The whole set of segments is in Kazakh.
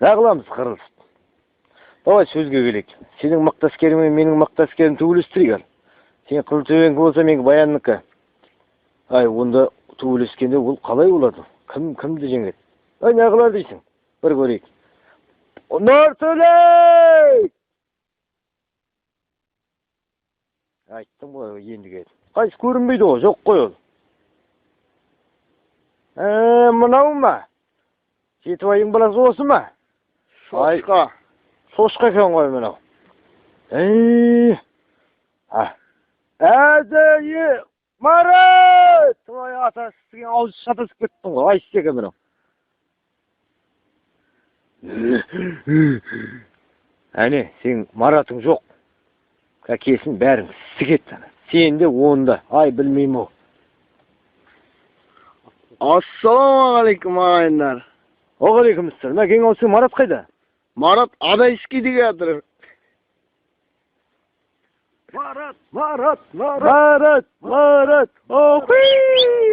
Ne kılamız kırılsın. Давай сөзге келейік. Сенің мықты әскерің мен менің мықты әскерім төбелестірейік ал. Сен Қылтөбеңкі болса менің Баянныкі. Ай, онда төбелескенде ол қалай болады? Кімді жеңеді? Ай, не қылар дейсің? Bir көрейік. Нұртөлек! Айттым ғой енді келді. Қайсы көрінбейді ғой, жоқ қой ол. Мынау ма? Жетібайдың баласы осы ма? Шошқа. Шошқа екен ғой мынау. Әдейі! Марат! Ой, ата сізген аузы шатасып кеттің ғой. Ай, сізге мынау. Әне, сен Маратың жоқ. Кәкесін бәрің сігет. Сен де онда. Ай, білмеймін ол. Ассалаумағалейкум ағайындар. Оғалейкумассалам. Мәкең осы Марат қайда? Марат Адайский деге жатыр. Марат! Охи!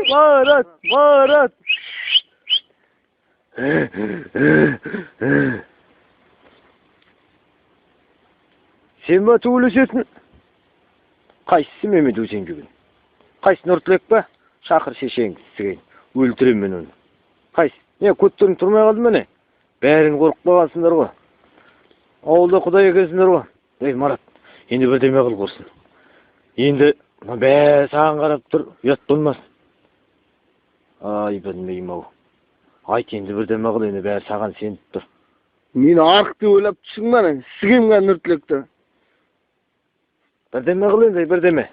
Марат! Сен ба төбелесесің? Қайсысы Мемет Өсенгүгін? Қайсы Нұртілек ба? Шақыр шешең сізген. Өлтірем мен оны. Қайсы? Не, көттерің тұрмай қалды мәне? Бәрін қорқып қалғансыңдар ғой. Ауылда құдай екенсіңдер ғой. Ей, Марат, енді бірдеме қыл көрсін. Енді бәрі саған қарап тұр, ұят болмасын. Ай, білмеймін ау. Айт, енді бірдеме қыл, енді бәрі саған сеніп тұр. Мені арықты ойлап түсің бәне, сігемген Нұртілекті. Бірдеме қыл енді, бірдеме.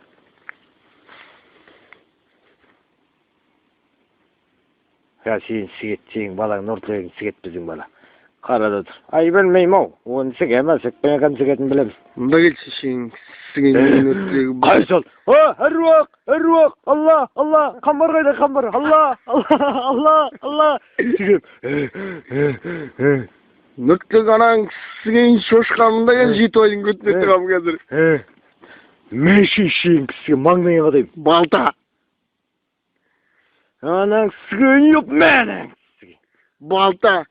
Ya sen siget, sen balan Nurtülek'in siget bizim bala. Karada dur. Ay bilmeyim o. Onu sigemezsek ben kan sigetini bilemiz. Bunda gel şişin, sigen Nurtüлек'i. Ay sol. Ha, herruak. Allah. Kambar kayda kambar. Allah. Sigem. Nurtülek anan sigen şoşkanında gel Jitoy'un götüne tıkam gelir. Men şişin kısıya manglayın kadayım. Balta. Anan sigen yok menin. Balta.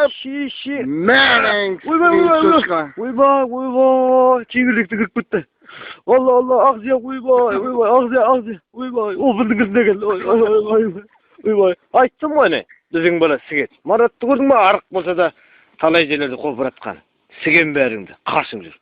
Şişi. Menin sigen şoşka. Uyba. Çingirlikti kırk bitti. Allah. Ağzıya uyba. Ağzıya. Uyba. O fındın kızına geldi. Uyba. Ayttım mı ne? Bizim bala siget. Maratты көрдің ма? Арық болса да талай жерлерді қопыратқан. Сіген бәріңді. Қашың жүр.